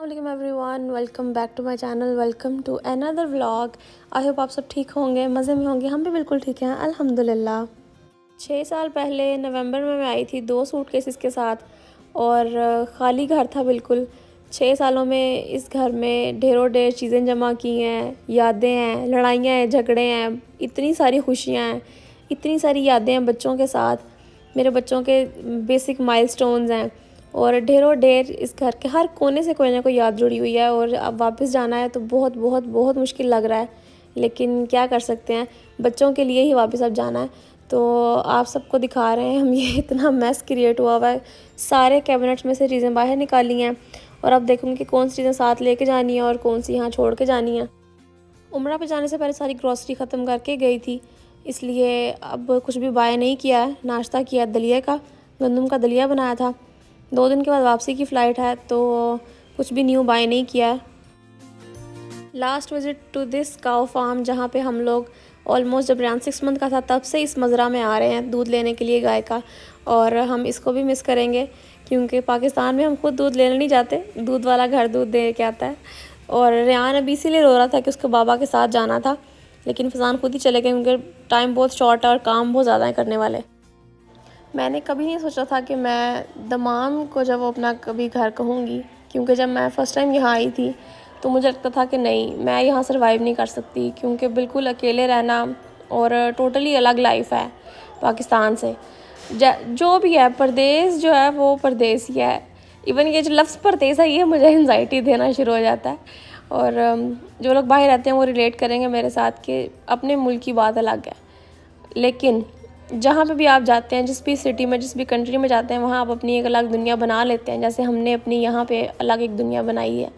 अस्सलाम everyone, welcome back to my channel. Welcome to another vlog. I hope आप सब ठीक होंगे, मज़े में होंगे। हम भी बिल्कुल ठीक हैं अल्हम्दुलिल्लाह। 6 साल पहले नवंबर में मैं आई थी 2 सूटकेसेस के साथ और ख़ाली घर था बिल्कुल। 6 सालों में इस घर में ढेरों ढेर चीज़ें जमा की हैं, यादें हैं, लड़ाइयाँ हैं, झगड़े हैं, इतनी सारी खुशियाँ हैं, इतनी सारी यादें हैं बच्चों के साथ। मेरे बच्चों के बेसिक माइलस्टोन्स हैं और ढेरों ढेर इस घर के हर कोने से कोई ना कोई याद जुड़ी हुई है। और अब वापस जाना है तो बहुत बहुत बहुत मुश्किल लग रहा है, लेकिन क्या कर सकते हैं, बच्चों के लिए ही वापस अब जाना है। तो आप सबको दिखा रहे हैं हम ये इतना मैस क्रिएट हुआ है। सारे कैबिनेट्स में से चीज़ें बाहर निकाली हैं और अब देखूँगी कि कौन सी चीज़ें साथ लेके जानी है और कौन सी यहाँ छोड़ के जानी है। उम्रा पे जाने से पहले सारी ग्रॉसरी ख़त्म करके गई थी, इसलिए अब कुछ भी बाय नहीं किया है। नाश्ता किया दलिया का, गंदम का दलिया बनाया था। 2 दिन के बाद वापसी की फ़्लाइट है तो कुछ भी न्यू बाय नहीं किया है। Last visit to this cow farm, जहाँ पे हम लोग ऑलमोस्ट जब रियान 6 मंथ का था तब से इस मज़रा में आ रहे हैं दूध लेने के लिए गाय का, और हम इसको भी मिस करेंगे क्योंकि पाकिस्तान में हम खुद दूध लेने नहीं जाते, दूध वाला घर दूध दे के आता है। और रियान अभी इसीलिए रो रहा था कि उसके बाबा के साथ जाना था, लेकिन फज़ान खुद ही चले गए क्योंकि टाइम बहुत शॉर्ट है और काम बहुत ज़्यादा है करने वाले। मैंने कभी नहीं सोचा था कि मैं दमाम को जब अपना कभी घर कहूँगी, क्योंकि जब मैं फ़र्स्ट टाइम यहाँ आई थी तो मुझे लगता था कि नहीं, मैं यहाँ सर्वाइव नहीं कर सकती, क्योंकि बिल्कुल अकेले रहना और टोटली अलग लाइफ है पाकिस्तान से। जो भी है, परदेस जो है वो परदेस ही है। इवन ये जो लफ्ज़ परदेस है ये मुझे एंजाइटी देना शुरू हो जाता है। और जो लोग बाहर रहते हैं वो रिलेट करेंगे मेरे साथ कि अपने मुल्क की बात अलग है, लेकिन जहाँ पे भी आप जाते हैं, जिस भी सिटी में, जिस भी कंट्री में जाते हैं, वहाँ आप अपनी एक अलग दुनिया बना लेते हैं, जैसे हमने अपनी यहाँ पे अलग एक दुनिया बनाई है।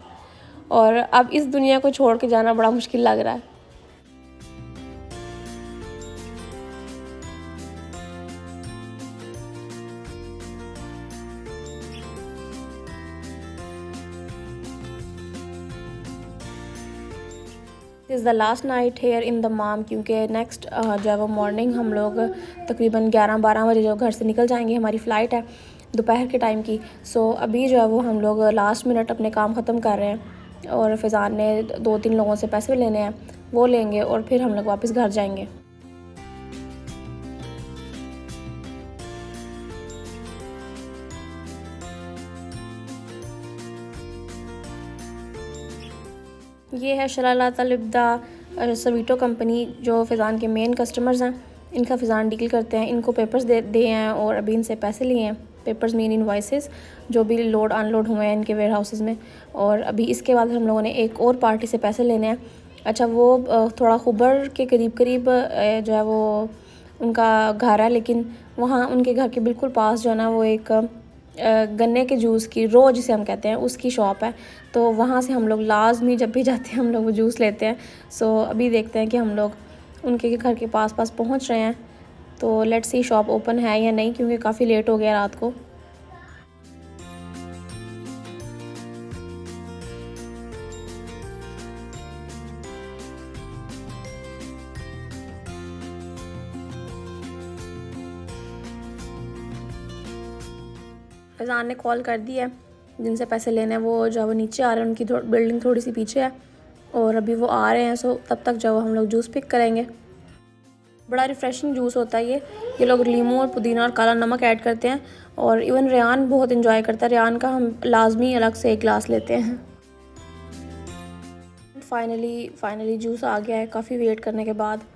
और अब इस दुनिया को छोड़ के जाना बड़ा मुश्किल लग रहा है। Is the last night here in दमाम, क्योंकि नेक्स्ट जो है वो मॉर्निंग हम लोग तकरीबन 11-12 बजे जो घर से निकल जाएंगे। हमारी फ़्लाइट है दोपहर के टाइम की। सो अभी जो है वो हम लोग लास्ट मिनट अपने काम ख़त्म कर रहे हैं और फ़ैज़ान ने 2-3 लोगों से पैसे लेने हैं, वो लेंगे और फिर हम लोग वापस घर जाएंगे। ये है शलालातल इब्दा सवीटो कंपनी, जो फ़ैज़ान के मेन कस्टमर्स हैं। इनका फ़ैज़ान डील करते हैं, इनको पेपर्स दे हैं और अभी इनसे पैसे लिए हैं। पेपर्स मीन इनवॉइसेस जो भी लोड अनलोड हुए हैं इनके वेयर हाउसेज़ में। और अभी इसके बाद हम लोगों ने एक और पार्टी से पैसे लेने हैं। अच्छा, वो थोड़ा खुबर के करीब जो है वो उनका घर है, लेकिन वहाँ उनके घर के बिल्कुल पास जो है ना वो एक गन्ने के जूस की, रो जिसे हम कहते हैं, उसकी शॉप है। तो वहाँ से हम लोग लाजमी जब भी जाते हैं हम लोग वो जूस लेते हैं। सो अभी देखते हैं कि हम लोग उनके घर के पास पहुँच रहे हैं। तो लेट्स सी शॉप ओपन है या नहीं, क्योंकि काफ़ी लेट हो गया रात को। फैज़ान ने कॉल कर दी है, जिनसे पैसे लेने हैं वो जो है वो नीचे आ रहे हैं, उनकी बिल्डिंग थोड़ी सी पीछे है और अभी वो आ रहे हैं। सो तब तक जो हम लोग जूस पिक करेंगे। बड़ा रिफ़्रेशिंग जूस होता है ये लोग लीमू और पुदीना और काला नमक ऐड करते हैं और इवन रेहान बहुत इंजॉय करता है। रेहान का हम लाजमी अलग से एक गिलास लेते हैं। फाइनली जूस आ गया है काफ़ी वेट करने के बाद।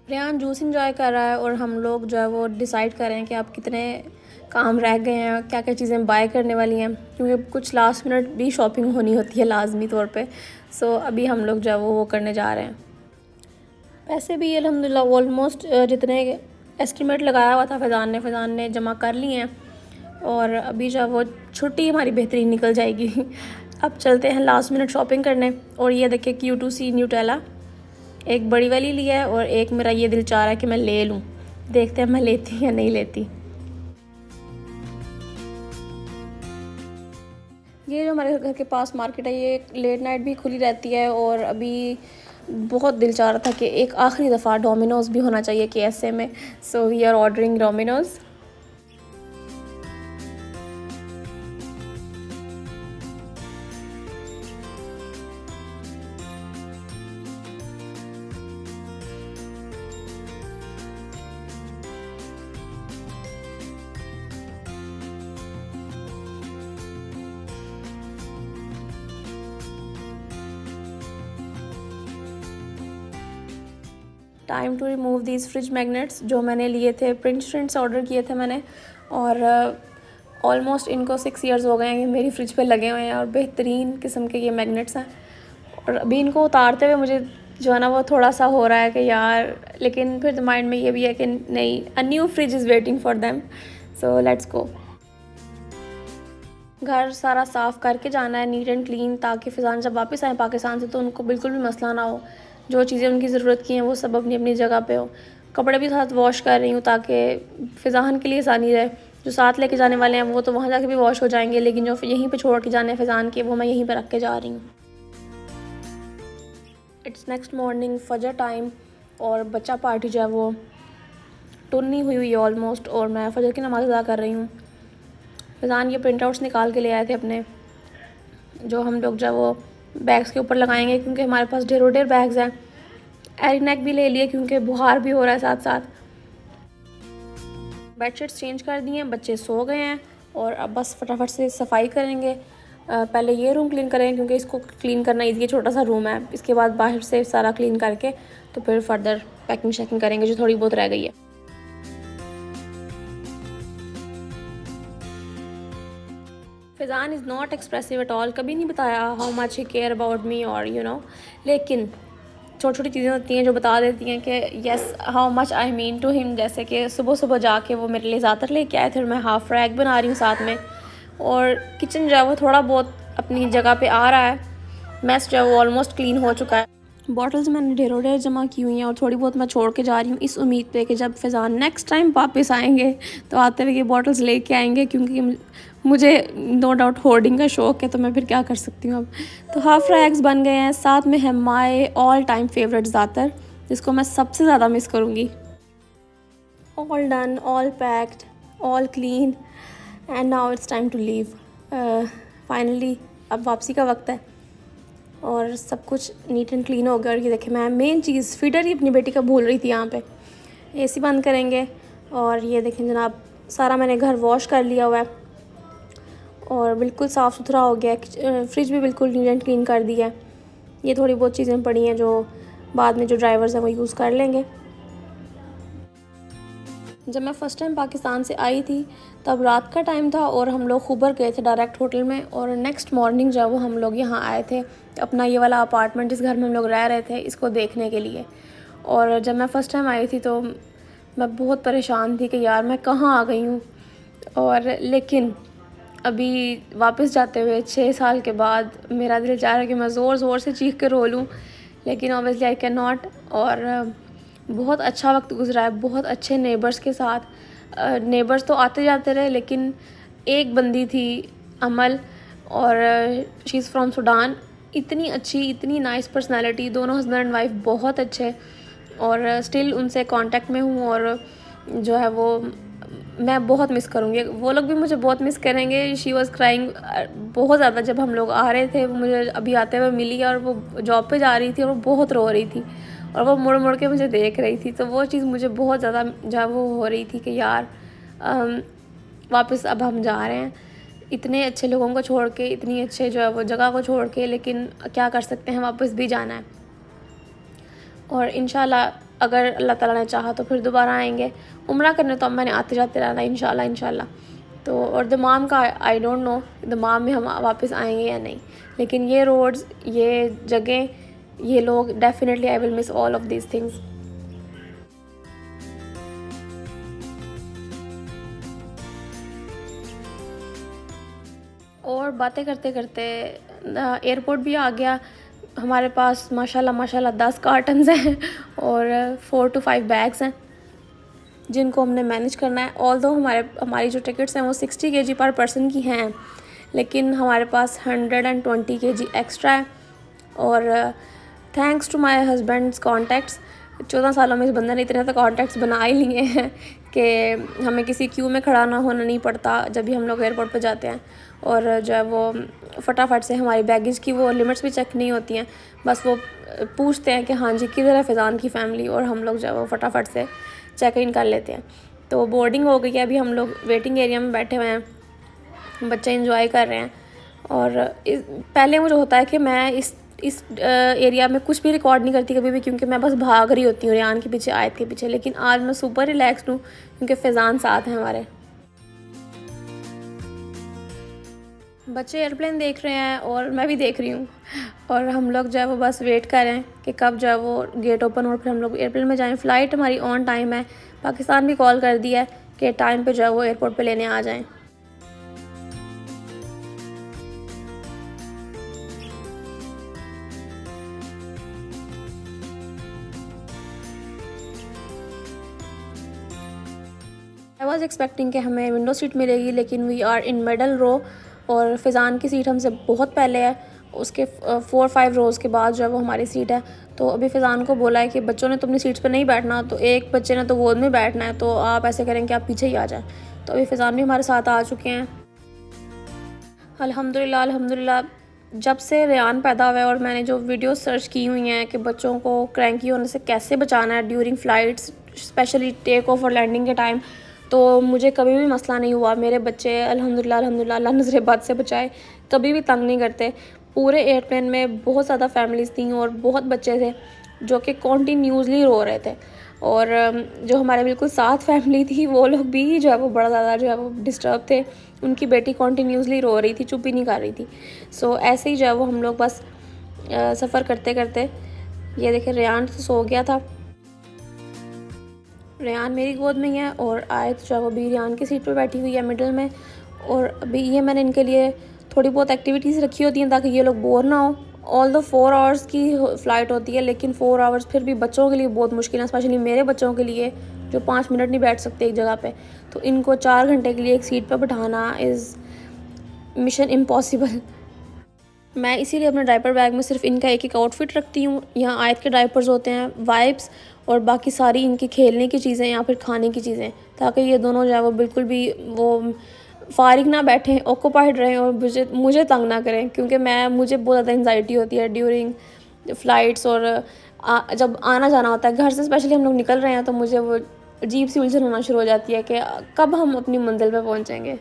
रेहान जूस इंजॉय कर रहा है और हम लोग जो है वो डिसाइड कर रहे हैं कि आप कितने काम रह गए हैं, क्या क्या चीज़ें बाय करने वाली हैं, क्योंकि कुछ लास्ट मिनट भी शॉपिंग होनी होती है लाजमी तौर पे। सो अभी हम लोग जो है वो करने जा रहे हैं। पैसे भी अल्हम्दुलिल्लाह ऑलमोस्ट जितने एस्टिमेट लगाया हुआ था फैज़ान ने जमा कर लिए हैं और अभी जो है वो छुट्टी हमारी बेहतरीन निकल जाएगी। अब चलते हैं लास्ट मिनट शॉपिंग करने। और ये देखिए Q2C न्यूटेला एक बड़ी वाली लिया है और एक मेरा ये दिल चाह रहा है कि मैं ले लूँ। देखते हैं मैं लेती या नहीं लेती। ये जो हमारे घर के पास मार्केट है ये लेट नाइट भी खुली रहती है, और अभी बहुत दिल चाह रहा था कि एक आखिरी दफ़ा डोमिनोज़ भी होना चाहिए KSA में। So we are ordering Domino's. Time to remove these fridge magnets जो मैंने लिए थे, प्रिंट से ऑर्डर किए थे मैंने, और ऑलमोस्ट इनको 6 इयर्स हो गए हैं, ये मेरी फ्रिज पे लगे हुए हैं और बेहतरीन किस्म के ये मैग्नेट्स हैं। और अभी इनको उतारते हुए मुझे जो है ना वो थोड़ा सा हो रहा है कि यार, लेकिन फिर माइंड में ये भी है कि नहीं, a new fridge is waiting for them, so let's go. घर सारा साफ़ करके जाना है, नीट एंड क्लीन, ताकि फ़िज़ान जब वापस आए पाकिस्तान से तो उनको बिल्कुल भी मसला ना हो। जो चीज़ें उनकी ज़रूरत की हैं वो सब अपनी अपनी जगह पे हो। कपड़े भी साथ वॉश कर रही हूँ ताकि फ़िज़ान के लिए आसानी रहे। जो साथ लेके जाने वाले हैं वो तो वहाँ जाके भी वॉश हो जाएंगे, लेकिन जो यहीं पे छोड़ के जाने हैं फ़िज़ान के, वो मैं यहीं पर रख के जा रही हूँ। इट्स नेक्स्ट मॉर्निंग, फजर टाइम, और बच्चा पार्टी जो है वो टुन्नी हुई है ऑलमोस्ट, और मैं फजर की नमाज़ अदा कर रही हूँ। फ़िज़ान ये प्रिंट आउट्स निकाल के ले आए थे अपने, जो हम लोग जो वो बैग्स के ऊपर लगाएंगे, क्योंकि हमारे पास ढेरों ढेर बैग्स हैं। एरी नेक भी ले लिए क्योंकि बुखार भी हो रहा है साथ साथ। बेडशीट्स चेंज कर दिए हैं, बच्चे सो गए हैं, और अब बस फटाफट से सफाई करेंगे। पहले ये रूम क्लीन करेंगे क्योंकि इसको क्लीन करना ईजी है, छोटा सा रूम है। इसके बाद बाहर से सारा क्लीन करके तो फिर फर्दर पैकिंग शैकिंग करेंगे जो थोड़ी बहुत रह गई है। Fizan is not expressive at all, कभी नहीं बताया how much he care about me, और लेकिन छोटी छोटी चीज़ें होती हैं जो बता देती हैं कि yes how much I mean to him. जैसे कि सुबह सुबह जाके वो मेरे लिए ज़्यादातर लेके आए थे, और मैं हाफ़ रैक बना रही हूँ साथ में, और किचन जो है वो थोड़ा बहुत अपनी जगह पे आ रहा है। मैस जो है वो ऑलमोस्ट क्लीन हो चुका है। बॉटल्स मैंने ढेरों ढेर जमा की हुई हैं, और थोड़ी बहुत मैं छोड़ के जा रही हूँ इस उम्मीद पे कि जब फ़िज़ान नेक्स्ट टाइम वापस आएंगे तो आते हुए ये बॉटल्स लेके आएंगे, क्योंकि मुझे नो डाउट होर्डिंग का शौक़ है, तो मैं फिर क्या कर सकती हूँ अब। तो हाफ़ रैक्स बन गए हैं, साथ में है माय ऑल टाइम फेवरेट ज़ातर, जिसको मैं सबसे ज़्यादा मिस करूँगी। All done, all packed, all clean, and now it's time to leave. Finally अब वापसी का वक्त है, और सब कुछ नीट एंड क्लीन हो गया। और ये देखें, मैं मेन चीज़ फीडर ही अपनी बेटी का भूल रही थी यहाँ पे। AC बंद करेंगे, और ये देखें जनाब, सारा मैंने घर वॉश कर लिया हुआ है और बिल्कुल साफ़ सुथरा हो गया है। फ्रिज भी बिल्कुल नीट एंड क्लीन कर दिया है। ये थोड़ी बहुत चीज़ें पड़ी हैं जो बाद में जो ड्राइवर्स हैं वो यूज़ कर लेंगे। जब मैं फ़र्स्ट टाइम पाकिस्तान से आई थी तब रात का टाइम था, और हम लोग खुबर गए थे डायरेक्ट होटल में, और नेक्स्ट मॉर्निंग जो है वो हम लोग यहाँ आए थे अपना ये वाला अपार्टमेंट जिस घर में हम लोग रह रहे थे इसको देखने के लिए। और जब मैं फ़र्स्ट टाइम आई थी तो मैं बहुत परेशान थी कि यार मैं कहाँ आ गई हूँ। और लेकिन अभी वापस जाते हुए 6 साल के बाद मेरा दिल चाह रहा है कि मैं ज़ोर ज़ोर से चीख कर रो लूँ, लेकिन ऑब्वियसली आई कैन नॉट। और बहुत अच्छा वक्त गुजरा है, बहुत अच्छे नेबर्स के साथ। नेबर्स तो आते जाते रहे, लेकिन एक बंदी थी अमल, और शी इज़ फ्रॉम सूडान। इतनी अच्छी, इतनी नाइस पर्सनालिटी, दोनों हस्बैंड एंड वाइफ बहुत अच्छे, और स्टिल उनसे कांटेक्ट में हूँ। और जो है वो मैं बहुत मिस करूँगी, वो लोग भी मुझे बहुत मिस करेंगे। शी वॉज़ क्राइंग बहुत ज़्यादा जब हम लोग आ रहे थे। वो मुझे अभी आते हुए मिली, और वो जॉब पे जा रही थी और वो बहुत रो रही थी, और वो मुड़ मुड़ के मुझे देख रही थी। तो वो चीज़ मुझे बहुत ज़्यादा जो है वो हो रही थी कि यार वापस अब हम जा रहे हैं इतने अच्छे लोगों को छोड़ के, इतनी अच्छे जो है वो जगह को छोड़ के, लेकिन क्या कर सकते हैं, वापस भी जाना है। और इंशाल्लाह अगर अल्लाह ताला ने चाहा तो फिर दोबारा आएंगे उम्रा करने। तो अब मैंने आते जाते रहना इंशाल्लाह। तो और दमाम का आई डोंट नो दमाम में हम वापस आएंगे या नहीं, लेकिन ये रोड्स, ये जगह, ये लोग, definitely I will miss all of these things. और बातें करते करते एयरपोर्ट भी आ गया हमारे पास। माशाल्लाह 10 कार्टन्स हैं और 4 to 5 बैग्स हैं जिनको हमने मैनेज करना है। ऑल्दो हमारी जो टिकट्स हैं वो 60 kg पर पर्सन की हैं, लेकिन हमारे पास 120 kg एक्स्ट्रा है। और thanks to my husband's contacts, 14 सालों में इस बंदे ने इतने तो कॉन्टैक्ट्स बना ही लिए हैं कि हमें किसी क्यू में खड़ा ना होना नहीं पड़ता जब भी हम लोग एयरपोर्ट पर जाते हैं। और जो है वो फटाफट से हमारी बैगेज की वो लिमिट्स भी चेक नहीं होती हैं, बस वो पूछते हैं कि हाँ जी किधर है फ़ैज़ान की फ़ैमिली, और हम लोग जो है वो फटाफट से चेक इन कर लेते हैं। तो बोर्डिंग हो गई है, अभी हम लोग वेटिंग एरिया में बैठे हुए हैं, बच्चे इंजॉय कर रहे हैं। और पहले मुझे होता है कि मैं इस एरिया में कुछ भी रिकॉर्ड नहीं करती कभी भी, क्योंकि मैं बस भाग रही होती हूँ रियान के पीछे, आयत के पीछे। लेकिन आज मैं सुपर रिलैक्स्ड हूँ क्योंकि फ़ैज़ान साथ हैं हमारे। बच्चे एयरप्लेन देख रहे हैं और मैं भी देख रही हूँ, और हम लोग जो है वो बस वेट कर रहे हैं कि कब जो है वो गेट ओपन हो और फिर हम लोग एयरप्लेन में जाएं। फ़्लाइट हमारी ऑन टाइम है, पाकिस्तान भी कॉल कर दिया है कि टाइम पे जो है वो एयरपोर्ट पे लेने आ जाएं। आई वॉज एक्सपेक्टिंग कि हमें विंडो सीट मिलेगी, लेकिन we are in middle row, और फ़ैज़ान की सीट हमसे बहुत पहले है, उसके 4-5 रोज़ के बाद जो है वो हमारी सीट है। तो अभी फ़ैज़ान को बोला है कि बच्चों ने तो अपनी सीट्स पर नहीं बैठना, तो एक बच्चे ने तो गोद में बैठना है, तो आप ऐसे करें कि आप पीछे ही आ जाएं। तो अभी फ़ैज़ान भी हमारे साथ आ चुके हैं। अल्हम्दुलिल्लाह अल्हम्दुलिल्लाह, जब से रेयान पैदा हुआ है और मैंने जो वीडियो सर्च की हुई हैं कि बच्चों को क्रैंकी होने से कैसे बचाना है during flights, specially take off और लैंडिंग के टाइम, तो मुझे कभी भी मसला नहीं हुआ। मेरे बच्चे अल्हम्दुलिल्लाह अल्हम्दुलिल्लाह, अल्लाह नज़र बद से बचाए, कभी भी तंग नहीं करते। पूरे एयरप्लेन में बहुत ज़्यादा फैमिलीज़ थी और बहुत बच्चे थे जो कि कॉन्टीन्यूसली रो रहे थे। और जो हमारे बिल्कुल साथ फैमिली थी वो लोग भी जो है वो बड़ा ज़्यादा जो है वो डिस्टर्ब थे। उनकी बेटी कॉन्टीन्यूसली रो रही थी, चुप ही नहीं कर रही थी। सो ऐसे ही जो है वो हम लोग बस सफ़र करते करते, ये देखें रेयान तो सो गया था, रेयान मेरी गोद में ही है, और आयत जो है वो भी रेयान की सीट पर बैठी हुई है मिडल में। और अभी ये मैंने इनके लिए थोड़ी बहुत एक्टिविटीज़ रखी होती हैं ताकि ये लोग बोर ना हो। ऑल दो 4 आवर्स की फ़्लाइट होती है, लेकिन 4 आवर्स फिर भी बच्चों के लिए बहुत मुश्किल है, स्पेशली मेरे बच्चों के लिए जो 5 मिनट नहीं बैठ सकते एक जगह पे। तो इनको 4 घंटे के लिए एक सीट पर बिठाना इज़ मिशन इम्पॉसिबल। मैं इसीलिए अपने डायपर बैग में सिर्फ इनका एक आउटफिट रखती हूँ। यहाँ आयत के डायपर्स होते हैं, वाइप्स, और बाकी सारी इनकी खेलने की चीज़ें या फिर खाने की चीज़ें, ताकि ये दोनों जो है वो बिल्कुल भी वो फारिग ना बैठें, ऑक्यूपाइड रहें और मुझे तंग ना करें, क्योंकि मुझे बहुत ज़्यादा एंजाइटी होती है ड्यूरिंग फ़्लाइट्स। और जब आना जाना होता है घर से, स्पेशली हम लोग निकल रहे हैं, तो मुझे वो अजीब सी उलझन होना शुरू हो जाती है कि कब हम अपनी मंजिल पर पहुँचेंगे।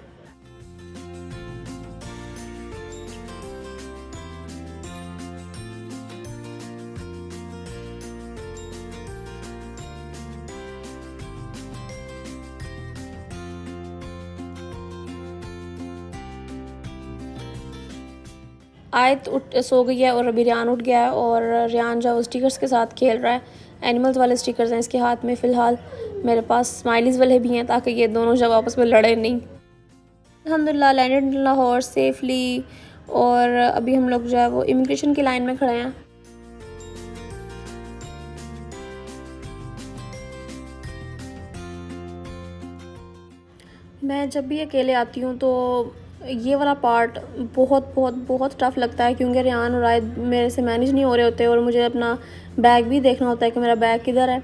आयत सो गई है और अभी रेयान उठ गया है, और रेयान जो स्टिकर्स के साथ खेल रहा है। एनिमल्स वाले स्टिकर्स हैं इसके हाथ में फ़िलहाल, मेरे पास स्माइलीज़ वाले भी हैं ताकि ये दोनों जब आपस में लड़े नहीं। अल्हम्दुलिल्लाह लैंडेड इन लाहौर सेफली, और अभी हम लोग जो है वो इमिग्रेशन की लाइन में खड़े हैं। मैं जब भी अकेले आती हूँ तो ये वाला पार्ट बहुत बहुत बहुत टफ़ लगता है, क्योंकि रेयान और आयत मेरे से मैनेज नहीं हो रहे होते, और मुझे अपना बैग भी देखना होता है कि मेरा बैग किधर है।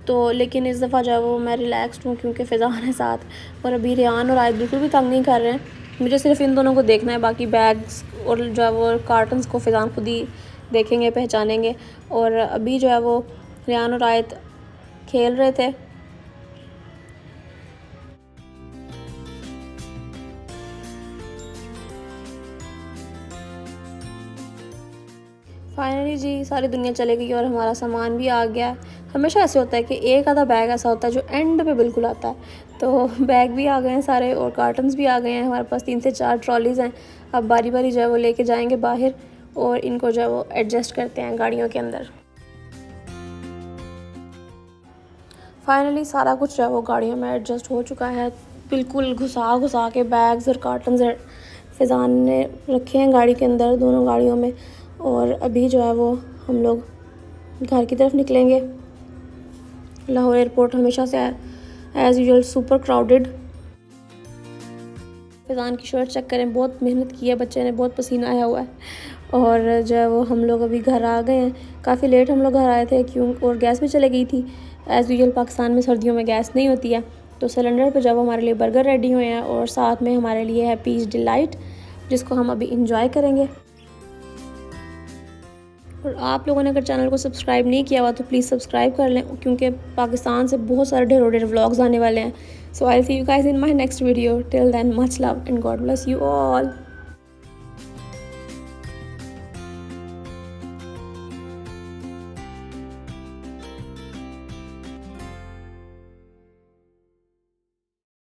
तो लेकिन इस दफ़ा जो है वो मैं रिलैक्स्ड हूँ क्योंकि फ़ैज़ान है साथ, और अभी रेयान और आयत बिल्कुल भी तंग नहीं कर रहे हैं। मुझे सिर्फ इन दोनों को देखना है, बाकी बैग्स और जो है वो कार्टन्स को फ़ैज़ान खुद ही देखेंगे, पहचानेंगे। और अभी जो है वो रेयान और आयत खेल रहे थे। फाइनली जी सारी दुनिया चले गई और हमारा सामान भी आ गया। हमेशा ऐसे होता है कि एक आधा बैग ऐसा होता है जो एंड पे बिल्कुल आता है। तो बैग भी आ गए हैं सारे, और कार्टन्स भी आ गए हैं। हमारे पास 3 से 4 ट्रॉलीज़ हैं। अब बारी बारी जो है वो लेके जाएंगे बाहर, और इनको जो है वो एडजस्ट करते हैं गाड़ियों के अंदर। फाइनली सारा कुछ जो है वो गाड़ियों में एडजस्ट हो चुका है, बिल्कुल घुसा घुसा के बैग्स और कार्टन्स फ़ैज़ान ने रखे हैं गाड़ी के अंदर, दोनों गाड़ियों में। और अभी जो है वो हम लोग घर की तरफ निकलेंगे। लाहौर एयरपोर्ट हमेशा से as usual super crowded. Faizan की शर्ट चेक करें, बहुत मेहनत की है बच्चे ने, बहुत पसीना आया हुआ है। और जो है वो हम लोग अभी घर आ गए हैं, काफ़ी लेट हम लोग घर आए थे क्यों, और गैस भी चले गई थी। एज़ यूजुअल पाकिस्तान में सर्दियों में गैस नहीं होती है, तो सिलेंडर पे जब हमारे लिए बर्गर रेडी हुए हैं और साथ में हमारे लिए है पीच डिलाइट, जिसको हम अभी इंजॉय करेंगे। और आप लोगों ने अगर चैनल को सब्सक्राइब नहीं किया हुआ तो प्लीज़ सब्सक्राइब कर लें, क्योंकि पाकिस्तान से बहुत सारे ढेर व्लॉग्स आने वाले हैं। So I see you guys in my next video. Till then much love and God bless you all.